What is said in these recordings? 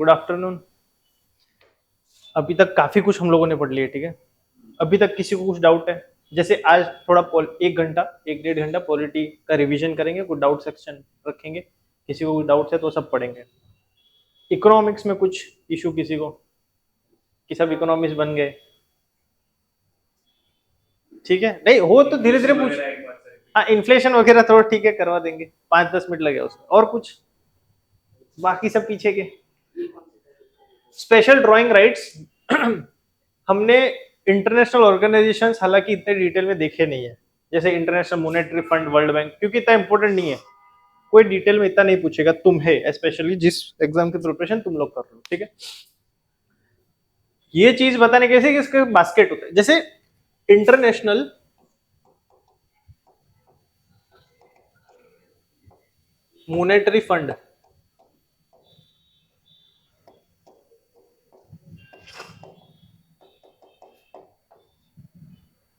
Good afternoon. अभी तक काफी कुछ हम लोगों ने पढ़ लिया, ठीक है। अभी तक किसी को कुछ डाउट है? जैसे आज थोड़ा एक घंटा, एक डेढ़ घंटा पॉलिटी का रिवीजन करेंगे, कुछ डाउट सेक्शन रखेंगे, किसी को कुछ डाउट है तो सब पढ़ेंगे। इकोनॉमिक्स में कुछ इशू किसी को, कि सब इकोनॉमिक्स बन गए? ठीक है, नहीं हो तो धीरे धीरे पूछ। हाँ, इन्फ्लेशन वगैरह थोड़ा ठीक है, करवा देंगे, 5-10 मिनट लगे उसमें। और कुछ बाकी सब पीछे के स्पेशल ड्राइंग राइट्स हमने इंटरनेशनल ऑर्गेनाइजेशंस हालांकि इतने डिटेल में देखे नहीं है, जैसे international monetary fund, world bank, क्योंकि इतना इंपॉर्टेंट नहीं है। कोई डिटेल में इतना नहीं पूछेगा तुम्हें, स्पेशली जिस एग्जाम की प्रिपरेशन तुम लोग कर रहे हो, ठीक है। ये चीज बताने कैसे कि इसके बास्केट होता है, जैसे इंटरनेशनल मॉनेटरी फंड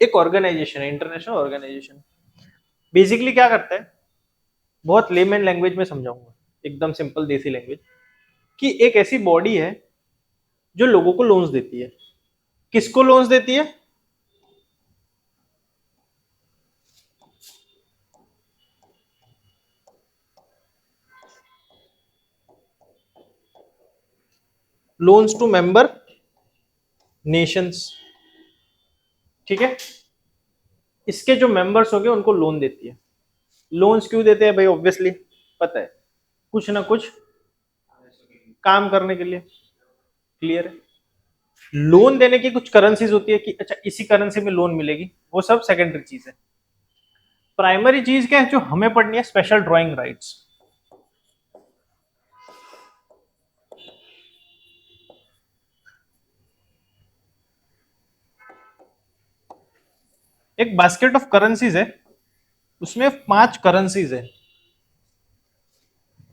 एक ऑर्गेनाइजेशन है, इंटरनेशनल ऑर्गेनाइजेशन। बेसिकली क्या करता है, बहुत लेमन लैंग्वेज में समझाऊंगा, एकदम सिंपल देसी लैंग्वेज, कि एक ऐसी बॉडी है जो लोगों को लोन्स देती है। किसको लोन्स देती है? लोन्स टू मेंबर नेशंस, ठीक है। इसके जो मेंबर्स हो गए उनको लोन देती है। लोन्स क्यों देते हैं भाई? ऑब्वियसली पता है, कुछ ना कुछ काम करने के लिए। क्लियर है? लोन देने की कुछ करेंसीज होती है कि अच्छा इसी करेंसी में लोन मिलेगी, वो सब सेकेंडरी चीज है। प्राइमरी चीज क्या है जो हमें पढ़नी है? Special drawing rights. एक बास्केट ऑफ करेंसीज है, उसमें 5 करेंसीज है।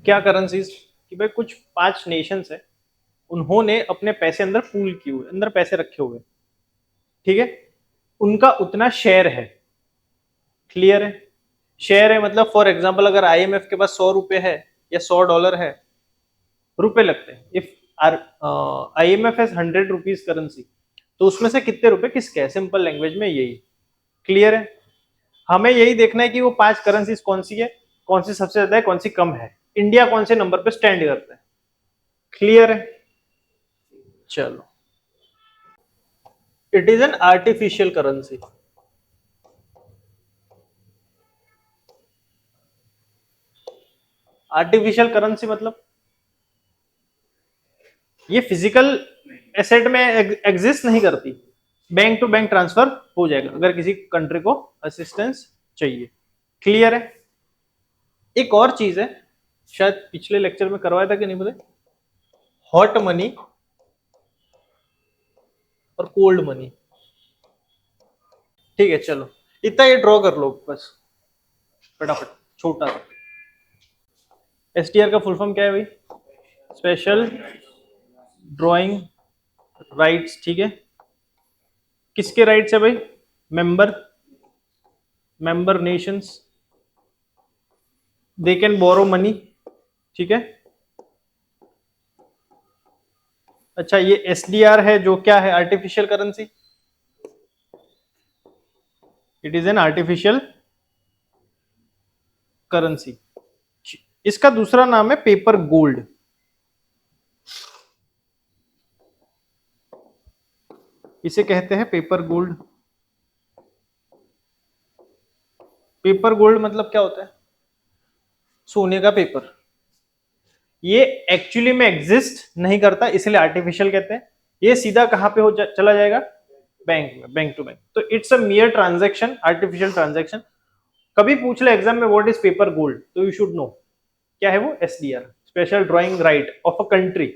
क्या करेंसीज? कि भाई कुछ 5 नेशंस है, उन्होंने अपने पैसे अंदर पूल किए हुए, अंदर पैसे रखे हुए, ठीक है। उनका उतना शेयर है। क्लियर है? शेयर है मतलब फॉर एग्जांपल अगर आईएमएफ के पास 100 रुपए है या $100 है, रुपए लगते हैं। If our IMF has 100 rupees currency, तो उसमें से कितने रुपए किसके हैं? सिंपल लैंग्वेज में यही। क्लियर है? हमें यही देखना है कि वो 5 करेंसीज कौन सी है, कौन सी सबसे ज्यादा है, कौन सी कम है, इंडिया कौन से नंबर पे स्टैंड करता है। क्लियर है? चलो, it is an artificial currency. Artificial currency मतलब ये फिजिकल एसेट में एग्जिस्ट नहीं करती, बैंक टू बैंक ट्रांसफर हो जाएगा अगर किसी कंट्री को असिस्टेंस चाहिए। क्लियर है? एक और चीज है, शायद पिछले लेक्चर में करवाया था कि नहीं मुझे, हॉट मनी और कोल्ड मनी। ठीक है, चलो इतना ये ड्रॉ कर लो बस फटाफट, छोटा सा। एसटीआर का फुल फॉर्म क्या है भाई? स्पेशल ड्राइंग राइट्स, ठीक है। किसके राइट्स है भाई? Member, member nations, they can borrow money, ठीक है। अच्छा, ये एसडीआर है जो क्या है? Artificial currency. It is an artificial currency. इसका दूसरा नाम है पेपर गोल्ड। इसे कहते हैं पेपर गोल्ड। पेपर गोल्ड मतलब क्या होता है? सोने का पेपर। ये एक्चुअली में एग्जिस्ट नहीं करता, इसलिए आर्टिफिशियल कहते हैं। ये सीधा कहां पे चला जाएगा? बैंक में, बैंक टू बैंक। तो it's a मियर transaction, artificial transaction. कभी पूछ ले एग्जाम में व्हाट इज पेपर गोल्ड, तो यू शुड नो क्या है वो। SDR, special drawing right of a country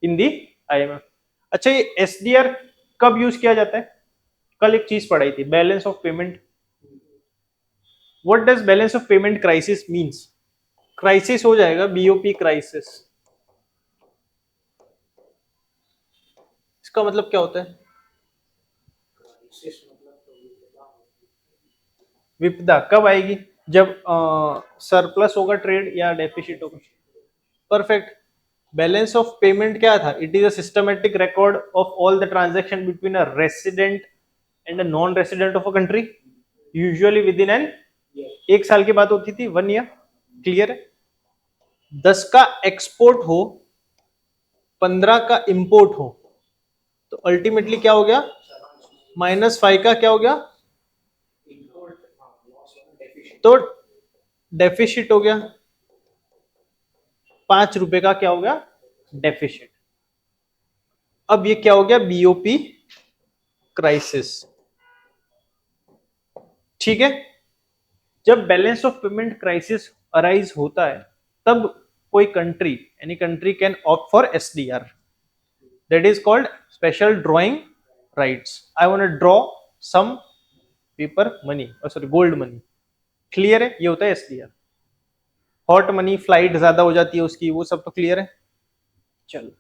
in the IMF. अच्छा, ये एसडीआर कब यूज किया जाता है? कल एक चीज पढ़ाई थी, balance of payment. What does balance of payment crisis means? Crisis हो जाएगा, बीओपी क्राइसिस। इसका मतलब क्या होता है? विपदा कब आएगी? जब सरप्लस होगा ट्रेड या डेफिसिट होगा। परफेक्ट। बैलेंस ऑफ पेमेंट क्या था? It is a systematic record of all the transaction between a resident and a non resident of a country, usually with in an, एक साल की बात होती थी, 1 ईयर। क्लियर है? 10 का एक्सपोर्ट हो, 15 का इंपोर्ट हो, तो अल्टीमेटली क्या हो गया? -5 का क्या हो गया? तो डेफिशिट हो गया, 5 रुपए का क्या हो गया? डेफिशिट। अब ये क्या हो गया? BOP crisis. ठीक है? जब balance of payment crisis arise होता है, तब कोई country, any country can opt for SDR, that is called special drawing rights. I want to draw some paper money, sorry gold money. Clear है? ये होता है एसडीआर। हॉट मनी, फ्लाइट ज्यादा हो जाती है उसकी, वो सब तो क्लियर है। चलो,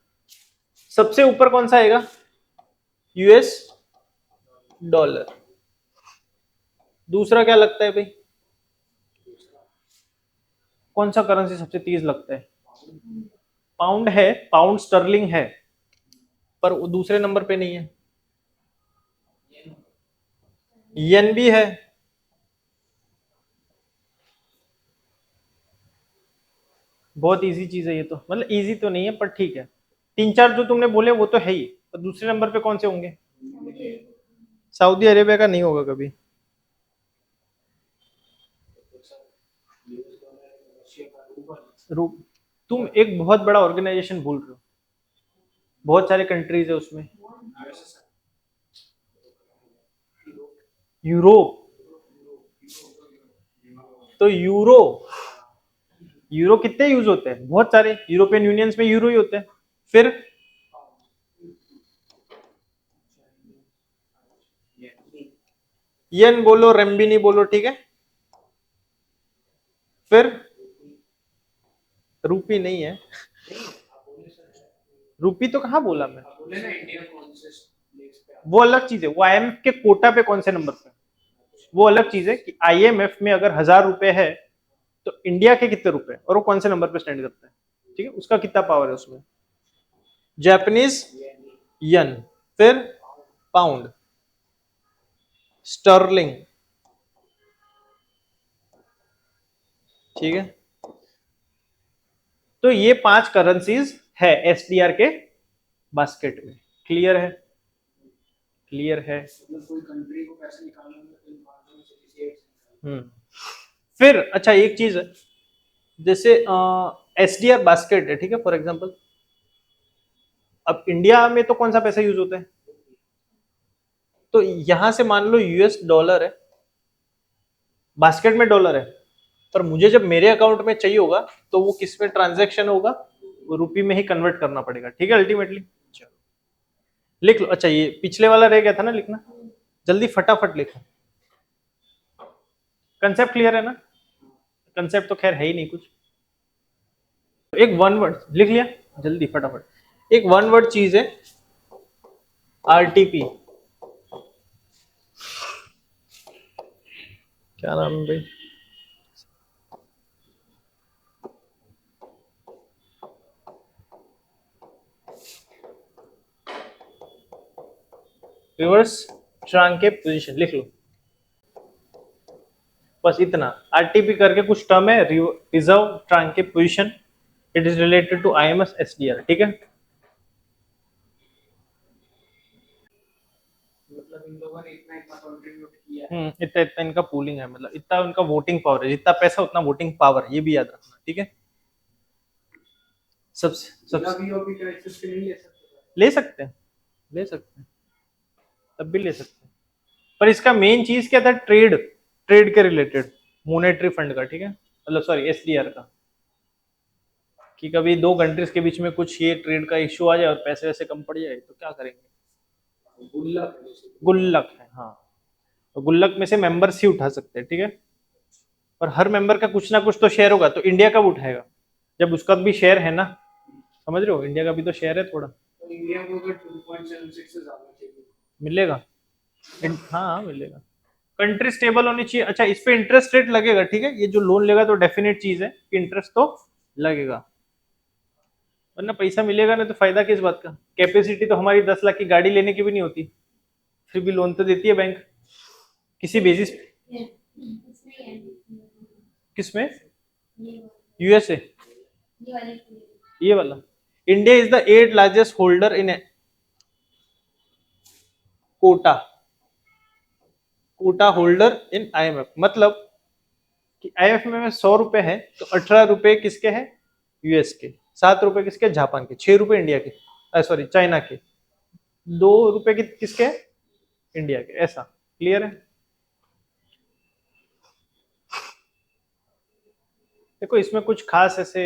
सबसे ऊपर कौन सा आएगा? US dollar. दूसरा क्या लगता है भाई? कौन सा करेंसी सबसे तेज लगता है? पाउंड है, पाउंड स्टर्लिंग है, पर वो दूसरे नंबर पे नहीं है। येन भी है। बहुत इजी चीज है ये तो, मतलब इजी तो नहीं है पर ठीक है। 3-4 जो तुमने बोले वो तो है ही, पर दूसरे नंबर पे कौन से होंगे? सऊदी अरेबिया का नहीं होगा कभी। तुम एक बहुत बड़ा ऑर्गेनाइजेशन भूल रहे हो, बहुत सारे कंट्रीज है उसमें। यूरोप। तो यूरो, यूरो कितने यूज होते हैं? बहुत सारे, यूरोपियन यूनियंस में यूरो ही होते हैं। फिर येन बोलो, रेम्बिनी बोलो, ठीक है। फिर रूपी नहीं है। रूपी तो कहाँ बोला मैं? वो अलग चीज है, वो आईएमएफ के कोटा पे कौन से नंबर पे, वो अलग चीज है कि आईएमएफ में अगर 1000 रुपए है तो इंडिया के कितने रुपए और वो कौन से नंबर पे स्टैंड करता है, ठीक है, उसका कितना पावर है उसमें। जापानीज यन, फिर पाउंड, स्टर्लिंग, ठीक है। तो ये 5 करेंसीज है एसडीआर के बास्केट में। क्लियर है? क्लियर है? कोई कंट्री को पैसे निकालना फिर अच्छा एक चीज है, जैसे एसडीआर बास्केट है, ठीक है, फॉर एग्जांपल अब इंडिया में तो कौन सा पैसा यूज होता है? तो यहां से मान लो यूएस डॉलर है, बास्केट में डॉलर है, पर मुझे जब मेरे अकाउंट में चाहिए होगा तो वो किस में ट्रांजैक्शन होगा? वो रुपी में ही कन्वर्ट करना पड़ेगा, ठीक है, अल्टीमेटली। चलो लिख लो। अच्छा ये पिछले वाला रह गया था ना लिखना, जल्दी फटाफट लिखो। कंसेप्ट क्लियर है ना? कंसेप्ट तो खैर है ही नहीं कुछ। एक वन वर्ड लिख लिया, जल्दी फटाफट। एक वन वर्ड चीज है आरटीपी। क्या नाम है भाई? रिवर्स ट्रांके पोजीशन लिख लो, बस इतना। आरटीपी करके कुछ टर्म है, reserve tranche position, it is related to IMS SDR, ठीक है। मतलब इन लोगों ने इतना इतना कंट्रीब्यूट किया है, इतना इतना इनका पूलिंग है, मतलब इतना उनका वोटिंग पावर है, जितना पैसा उतना वोटिंग पावर, ये भी याद रखना, ठीक है। सबसे ले सकते हैं, ले सकते हैं, तब भी ले सकते हैं, पर इसका मेन चीज क्या था? ट्रेड, ट्रेड के रिलेटेड, मॉनेटरी फंड का, ठीक है, मतलब सॉरी एसडीआर का, कि कभी दो कंट्रीज के बीच में कुछ ये ट्रेड का इश्यू आ जाए और पैसे वैसे कम पड़ जाए तो क्या करेंगे? गुल्लक है, हाँ। तो गुल्लक में से मेंबर्स ही उठा सकते हैं, ठीक है, और हर मेंबर का कुछ ना कुछ तो शेयर होगा, तो इंडिया कब उठाएगा? जब उसका भी शेयर है ना, समझ रहे हो, इंडिया का भी तो शेयर है थोड़ा, तो इंडिया को अगर 2.76 से ज्यादा चाहिए मिलेगा। हाँ मिलेगा। कंट्री स्टेबल होनी चाहिए। अच्छा इस पे इंटरेस्ट रेट लगेगा, ठीक है, ये जो लोन लेगा तो डेफिनेट चीज है कि इंटरेस्ट तो लगेगा, वरना पैसा मिलेगा ना तो फायदा किस बात का। कैपेसिटी तो हमारी 10 लाख की गाड़ी लेने की भी नहीं होती, फिर भी लोन तो देती है बैंक किसी बेसिस। किसमें? यूएसए? ये वाला। India is the 8th largest holder in quota, quota holder in IMF. मतलब कि आईएमएफ में 100 रुपए है तो 18 रुपए किसके हैं? यूएस के। 7 रुपए किसके? जापान के। 6 रुपए इंडिया के, सॉरी चाइना के। 2 रुपए किसके? इंडिया के। ऐसा क्लियर है? देखो इसमें कुछ खास ऐसे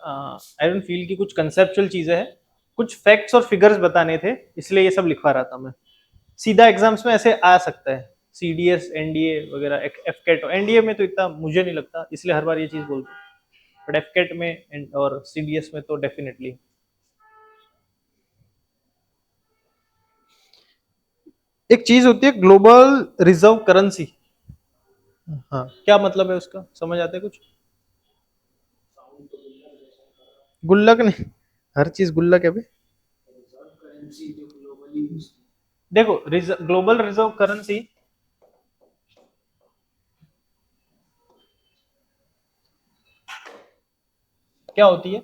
आई डोंट फील की कुछ कंसेप्चुअल चीजें हैं, कुछ फैक्ट्स और फिगर्स बताने थे, इसलिए ये सब लिखवा रहा था मैं। सीधा एग्जाम्स में ऐसे आ सकता है, सीडीएस एनडीए वगैरह। एफ कैट एनडीए में तो इतना मुझे नहीं लगता, इसलिए हर बार ये चीज बोलते हैं, बट एफ कैट में और सीडीएस में तो डेफिनेटली। एक चीज होती है ग्लोबल रिजर्व करेंसी। हाँ, क्या मतलब है उसका, समझ आता है कुछ? गुल्लक नहीं, हर चीज गुल्लक है भाई। देखो ग्लोबल रिजर्व करेंसी क्या होती है?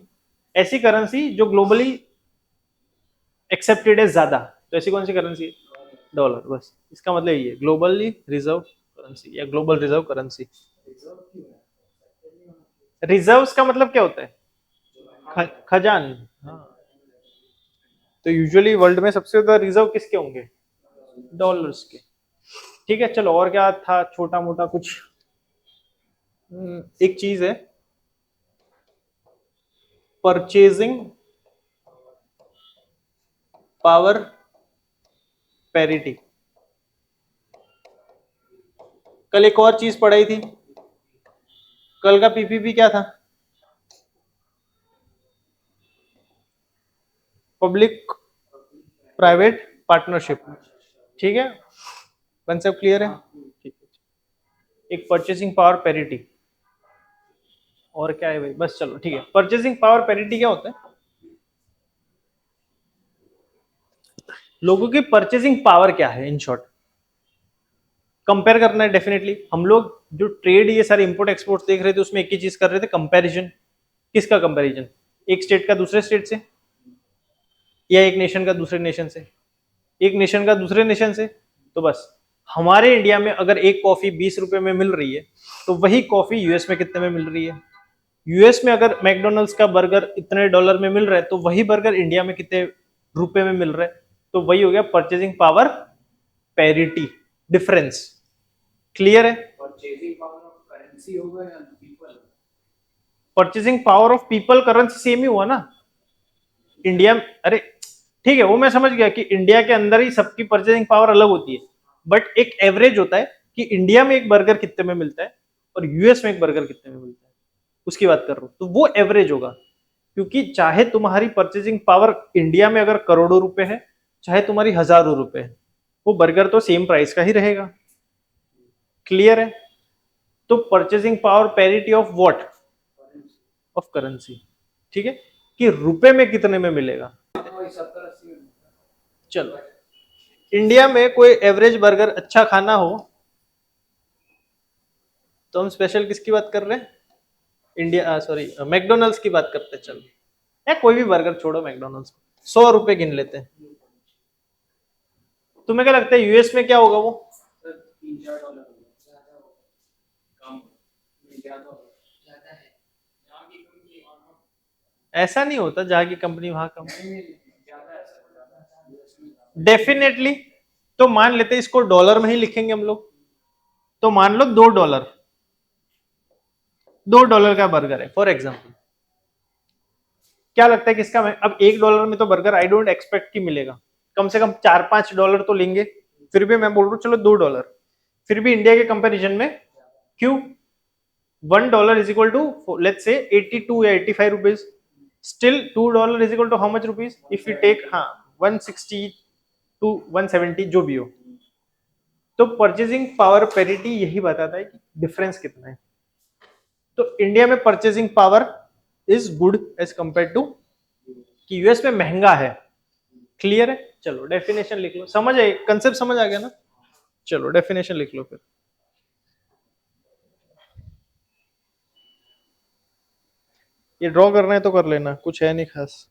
ऐसी करेंसी जो ग्लोबली एक्सेप्टेड है ज्यादा। तो ऐसी कौन सी करेंसी है? डॉलर। बस इसका मतलब ये है ग्लोबली रिजर्व करेंसी या ग्लोबल रिजर्व करेंसी। रिजर्व्स का मतलब क्या होता है? खजान। हाँ, तो यूजुअली वर्ल्ड में सबसे ज्यादा रिजर्व किसके होंगे? डॉलर्स के। ठीक है, चलो और क्या था छोटा मोटा कुछ। एक चीज है परचेजिंग पावर पैरिटी। कल एक और चीज पढ़ाई थी, कल का पीपीपी क्या था? Public private partnership. ठीक है, कंसेप्ट क्लियर है? ठीक है। एक परचेसिंग पावर पैरिटी, और क्या है भाई? बस चलो ठीक है। परचेसिंग पावर पैरिटी क्या होता है? लोगों की परचेसिंग पावर क्या है इन शॉर्ट। कंपेयर करना है डेफिनेटली। हम लोग जो ट्रेड ये सारे इंपोर्ट एक्सपोर्ट देख रहे थे उसमें एक ही चीज कर रहे थे, कंपैरिजन। किसका कंपैरिजन? एक स्टेट का दूसरे स्टेट से, या एक नेशन का दूसरे नेशन से, एक नेशन का दूसरे नेशन से। तो बस हमारे इंडिया में अगर एक कॉफी 20 रुपए में मिल रही है तो वही कॉफी यूएस में कितने में मिल रही है? यूएस में अगर मैकडोनल्ड्स का बर्गर इतने डॉलर में मिल रहा है तो वही बर्गर इंडिया में कितने रुपए में मिल रहा है? तो वही हो गया purchasing power parity difference. Clear है? परचेजिंग पावर ऑफ करेंसी होगा या people? Purchasing power of people currency same ही हुआ ना इंडिया। अरे ठीक है, वो मैं समझ गया कि इंडिया के अंदर ही सबकी परचेजिंग पावर अलग होती है, बट एक एवरेज होता है कि इंडिया में एक बर्गर कितने में मिलता है और यूएस में एक बर्गर कितने में मिलता है, उसकी बात कर रहा हूं। तो वो एवरेज होगा, क्योंकि चाहे तुम्हारी परचेजिंग पावर इंडिया में अगर करोड़ों रुपए है, चाहे तुम्हारी हजारों रुपए है, वो बर्गर तो सेम प्राइस का ही रहेगा। क्लियर है? तो purchasing power parity of what? Of currency. ठीक है, कि रुपए में कितने में मिलेगा। चलो इंडिया में कोई एवरेज बर्गर अच्छा खाना हो तो हम स्पेशल किसकी बात कर रहे हैं? इंडिया, सॉरी मैकडोनल्ड्स की बात करते हैं। चलो या कोई भी बर्गर छोड़ो, मैकडोनल्ड्स 100 रुपए गिन लेते हैं। तुम्हें क्या लगता है यूएस में क्या होगा वो? $3-4 कम ज्यादा है। ऐसा नहीं होता, जहां की कंपनी वहां कम। डेफिनेटली। तो मान लेते हैं इसको डॉलर में ही लिखेंगे हम लोग, तो मान लो $2, $2 का बर्गर है फॉर एग्जाम्पल। क्या लगता है किसका? मैं अब $1 में तो बर्गर आई डोंट एक्सपेक्ट कि मिलेगा, कम से कम $4-5 तो लेंगे। फिर भी मैं बोल रहा हूँ चलो $2, फिर भी इंडिया के कंपैरिजन में। क्यों? $1 is equal to let's say 82 या 85 rupees. Still $2 is equal to how much rupees if you take, हाँ 160 टू 170 जो भी हो। तो परचेजिंग पावर पेरिटी यही बताता है कि डिफरेंस कितना है। तो इंडिया में purchasing power is good as compare to कि यूएस में महंगा है। क्लियर है? चलो डेफिनेशन लिख लो, समझ आए, कंसेप्ट समझ आ गया ना? चलो डेफिनेशन लिख लो फिर। ये ड्रॉ करना है तो कर लेना, कुछ है नहीं खास।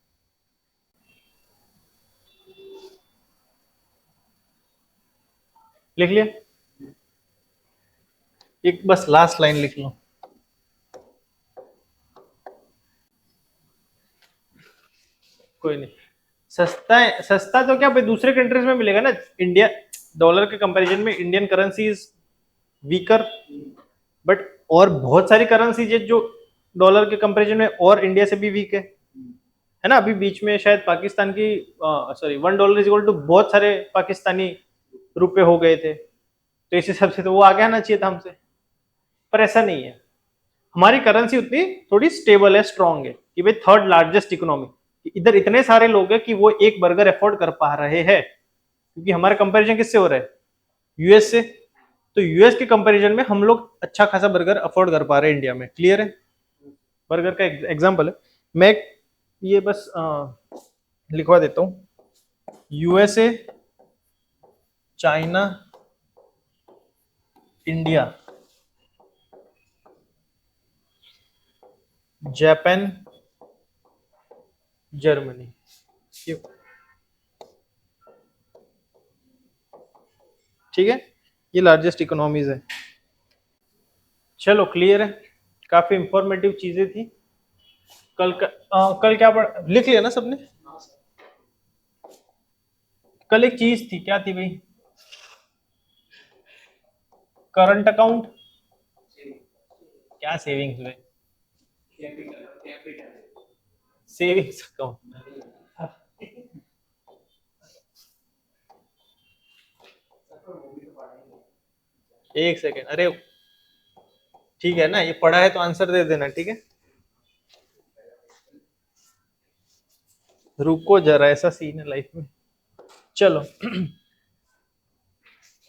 लिख लिया? एक बस लास्ट लाइन लिख लो। कोई नहीं, सस्ता है, सस्ता तो क्या भाई दूसरे कंट्रीज में मिलेगा ना। इंडिया डॉलर के कंपैरिजन में Indian currency is weaker, but और बहुत सारी करेंसी है जो डॉलर के कंपैरिजन में और इंडिया से भी वीक है ना। अभी बीच में शायद पाकिस्तान की सॉरी $1 इज इक्वल टू बहुत सारे पाकिस्तानी रुपए हो गए थे, तो इस हिसाब से तो वो आगे आना चाहिए था हमसे, पर ऐसा नहीं है। हमारी करेंसी उतनी थोड़ी स्टेबल है, स्ट्रांग है कि भाई थर्ड लार्जेस्ट इकोनॉमी, इधर इतने सारे लोग हैं कि वो एक बर्गर अफोर्ड कर पा रहे हैं, क्योंकि हमारा कंपैरिजन किससे हो रहा है? यूएस से। तो यूएस के कंपैरिजन में हम लोग अच्छा खासा बर्गर अफोर्ड कर पा रहे हैं इंडिया में। क्लियर है? बर्गर का एग्जांपल है, मैं ये बस लिखवा देता हूं। USA, China, India, Japan, Germany, ठीक है, ये लार्जेस्ट इकोनॉमीज है। चलो क्लियर है, काफी इंफॉर्मेटिव चीजें थी। कल क्या पढ़ लिख लिया ना सबने? कल एक चीज थी, क्या थी भाई? Current account. क्या सेविंग्स में? Capital savings account. एक सेकेंड, अरे ठीक है ना, ये पढ़ा है तो आंसर दे देना, ठीक है? रुको जरा, ऐसा सीन है लाइफ में। चलो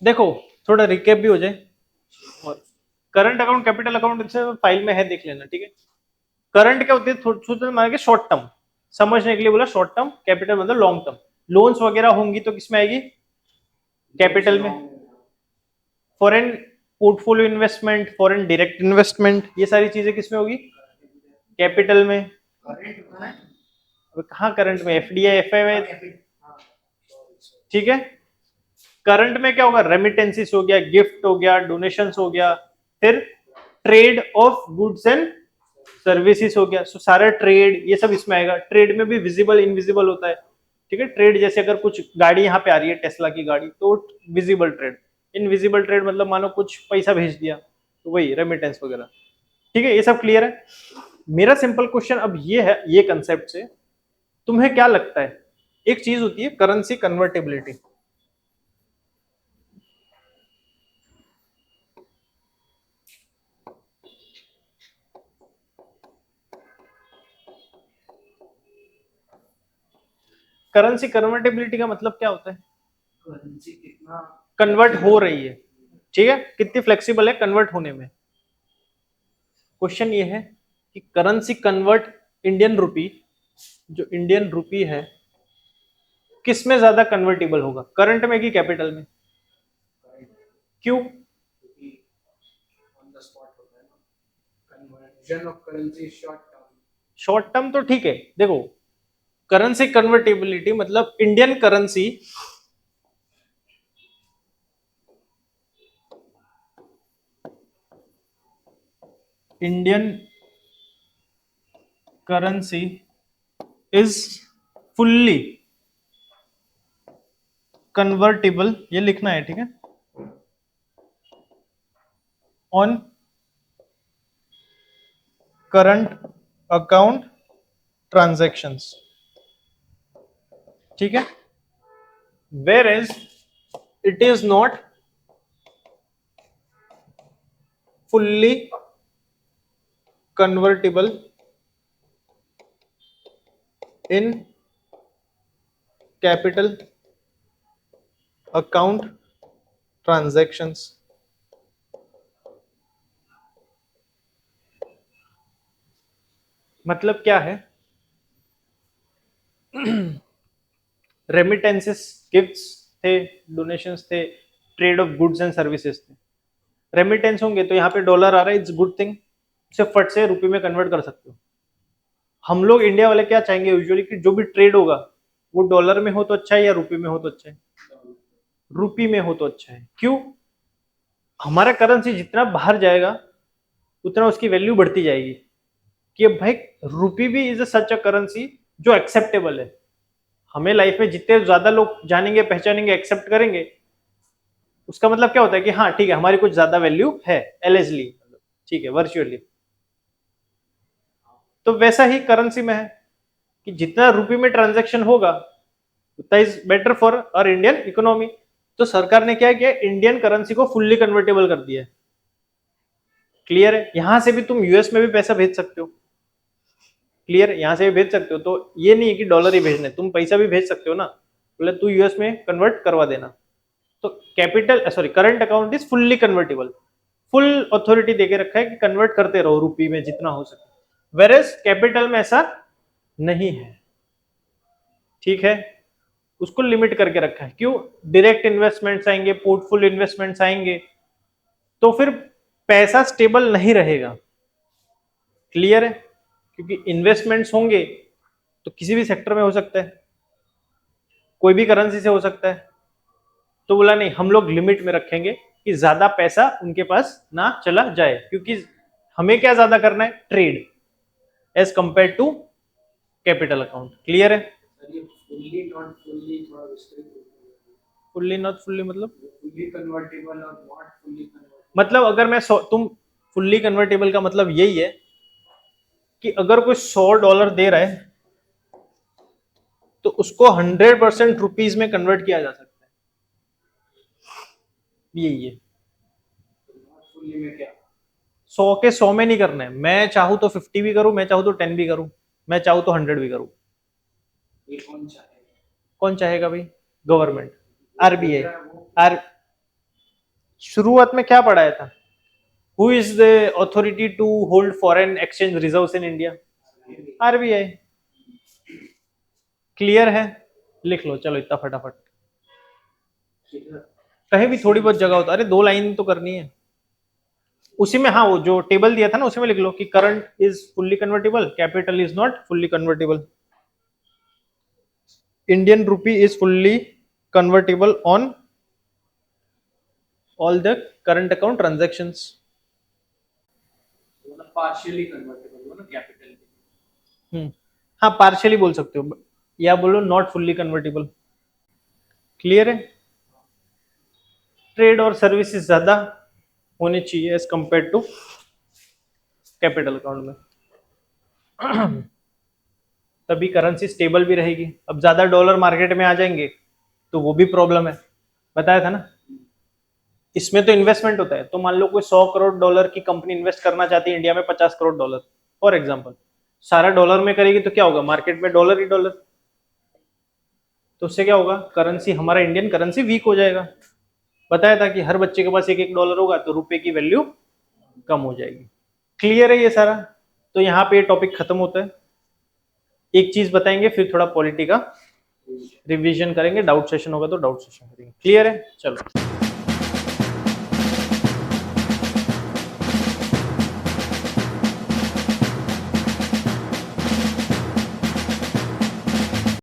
देखो, थोड़ा रिकेप भी हो जाए। और करंट अकाउंट कैपिटल अकाउंट से फाइल में है, देख लेना, ठीक है? करंट क्या होती है, थोड़ा मानेंगे शॉर्ट टर्म, समझने के लिए बोला शॉर्ट टर्म। कैपिटल मतलब लॉन्ग टर्म। लोन्स वगैरह होंगी तो किसमें आएगी? कैपिटल में। Foreign portfolio investment, foreign direct investment, ये सारी चीजें किसमें होगी? कैपिटल में। अब कहाँ करंट में? एफडीआई, एफआई, ठीक है। करंट में क्या होगा? रेमिटेंसिस हो गया, गिफ्ट हो गया, डोनेशंस हो गया, फिर trade of goods and services हो गया। सो सारा ट्रेड ये सब इसमें आएगा। ट्रेड में भी विजिबल इनविजिबल होता है, ठीक है। ट्रेड जैसे अगर कुछ गाड़ी यहाँ पे आ रही है, टेस्ला की गाड़ी, तो विजिबल ट्रेड। इनविजिबल ट्रेड मतलब मानो कुछ पैसा भेज दिया, तो वही रेमिटेंस वगैरह, ठीक है। ये सब क्लियर है? मेरा सिंपल क्वेश्चन अब ये है, ये कंसेप्ट से तुम्हें क्या लगता है? एक चीज होती है करेंसी कन्वर्टेबिलिटी। करेंसी कन्वर्टेबिलिटी का मतलब क्या होता है? करेंसी कितना कन्वर्ट हो रही है, ठीक है, कितनी फ्लेक्सिबल है कन्वर्ट होने में। क्वेश्चन ये है कि करेंसी कन्वर्ट, इंडियन रुपी, जो इंडियन रुपी है, किस में ज्यादा कन्वर्टेबल होगा, करंट में कि कैपिटल में? क्यों? ऑन द स्पॉट होता है ना, conversion of currency short term. Short term तो ठीक है, देखो करेंसी कन्वर्टेबिलिटी मतलब Indian currency, Indian currency is fully convertible, ये लिखना है, ठीक है, ऑन करंट अकाउंट ट्रांजैक्शंस, ठीक है। Where as it is not fully convertible in capital account transactions. मतलब क्या है? रेमिटेंसेस, गिफ्ट्स थे, डोनेशंस थे, trade of goods and services थे। रेमिटेंस होंगे तो यहाँ पे डॉलर आ रहा है, इट्स गुड थिंग, उसे फट से रुपये में कन्वर्ट कर सकते हो। हम लोग इंडिया वाले क्या चाहेंगे यूजुअली कि जो भी ट्रेड होगा वो डॉलर में हो तो अच्छा है या रुपये में हो तो अच्छा है? रुपये में हो तो अच्छा है। क्यों? हमारा करेंसी जितना बाहर जाएगा उतना उसकी वैल्यू बढ़ती जाएगी कि अब भाई रुपी भी इज सच अ करेंसी जो एक्सेप्टेबल है। हमें लाइफ में जितने ज्यादा लोग जानेंगे, पहचानेंगे, एक्सेप्ट करेंगे, उसका मतलब क्या होता है कि हाँ ठीक है, हमारी कुछ ज्यादा वैल्यू है एलिजली, ठीक है, वर्चुअली। तो वैसा ही करेंसी में है कि जितना रुपये में ट्रांजैक्शन होगा उतना is better for our Indian economy. तो सरकार ने क्या किया, इंडियन करेंसी को फुल्ली कन्वर्टेबल कर दिया है। क्लियर है? यहां से भी तुम यूएस में भी पैसा भेज सकते हो। क्लियर है? यहां से भी भेज सकते हो। तो ये नहीं है कि डॉलर ही भेजने, तुम पैसा भी भेज सकते हो ना, बोले तू यूएस में कन्वर्ट करवा देना। तो capital sorry current account is fully convertible, full authority देके रखा है कि कन्वर्ट करते रहो रुपये में जितना हो सके। वेरेस कैपिटल में ऐसा नहीं है, ठीक है, उसको लिमिट करके रखा है। क्यों? डायरेक्ट इन्वेस्टमेंट्स आएंगे, पोर्टफोलियो इन्वेस्टमेंट्स आएंगे, तो फिर पैसा स्टेबल नहीं रहेगा। क्लियर है? क्योंकि इन्वेस्टमेंट्स होंगे तो किसी भी सेक्टर में हो सकता है, कोई भी करेंसी से हो सकता है। तो बोला नहीं, हम लोग लिमिट में रखेंगे कि ज्यादा पैसा उनके पास ना चला जाए, क्योंकि हमें क्या ज्यादा करना है, trade as compare to capital account. Clear है? सर ये फुल्ली नॉट फुल्ली थोड़ा विस्तृत हो गया। फुल्ली नॉट फुल्ली मतलब फुल्ली कन्वर्टेबल और नॉट फुल्ली कन्वर्टेबल, मतलब अगर मैं तुम फुल्ली कन्वर्टेबल का मतलब यही है कि अगर कोई $100 दे रहा है तो उसको 100% रुपीज में कन्वर्ट किया जा सकता है, यही है। नॉट फुल्ली में क्या? 100 के 100 में नहीं करना है, मैं चाहूं तो 50 भी करूं, मैं चाहूं तो 10 भी करूं, मैं चाहूं तो 100 भी करूं। ये कौन चाहेगा? कौन चाहेगा भाई? Government, RBI. वो आर शुरुआत में क्या पढ़ाया था? Who is the authority to hold foreign exchange reserves in India? RBI. Clear है? लिख लो चलो इतना फटाफट, कहीं भी थोड़ी बहुत जगह होता, अरे 2 लाइन तो करनी है उसी में। हाँ वो जो टेबल दिया था ना उसी में लिख लो कि current is fully convertible, capital is not fully convertible, Indian rupee is fully convertible on all the current account transactions. मतलब पार्शियली कन्वर्टेबल हो ना कैपिटल। हाँ पार्शियली बोल सकते हो या बोलो नॉट फुल्ली कन्वर्टेबल। क्लियर है? ट्रेड और सर्विसेज ज्यादा होने चाहिए as compare to capital account में, तभी करेंसी स्टेबल भी रहेगी। अब ज्यादा डॉलर मार्केट में आ जाएंगे तो वो भी प्रॉब्लम है, बताया था ना। इसमें तो इन्वेस्टमेंट होता है, तो मान लो कोई $100 की कंपनी इन्वेस्ट करना चाहती है इंडिया में, $50 फॉर एग्जाम्पल, सारा डॉलर में करेगी तो क्या होगा, मार्केट में डॉलर ही डॉलर, तो उससे क्या होगा, करेंसी हमारा इंडियन करेंसी वीक हो जाएगा। बताया था कि हर बच्चे के पास एक $1 होगा तो रुपए की वैल्यू कम हो जाएगी। क्लियर है ये सारा? तो यहाँ पे टॉपिक खत्म होता है। एक चीज बताएंगे फिर थोड़ा पॉलिटी का रिवीजन करेंगे, डाउट सेशन होगा तो डाउट सेशन करेंगे। क्लियर है? चलो।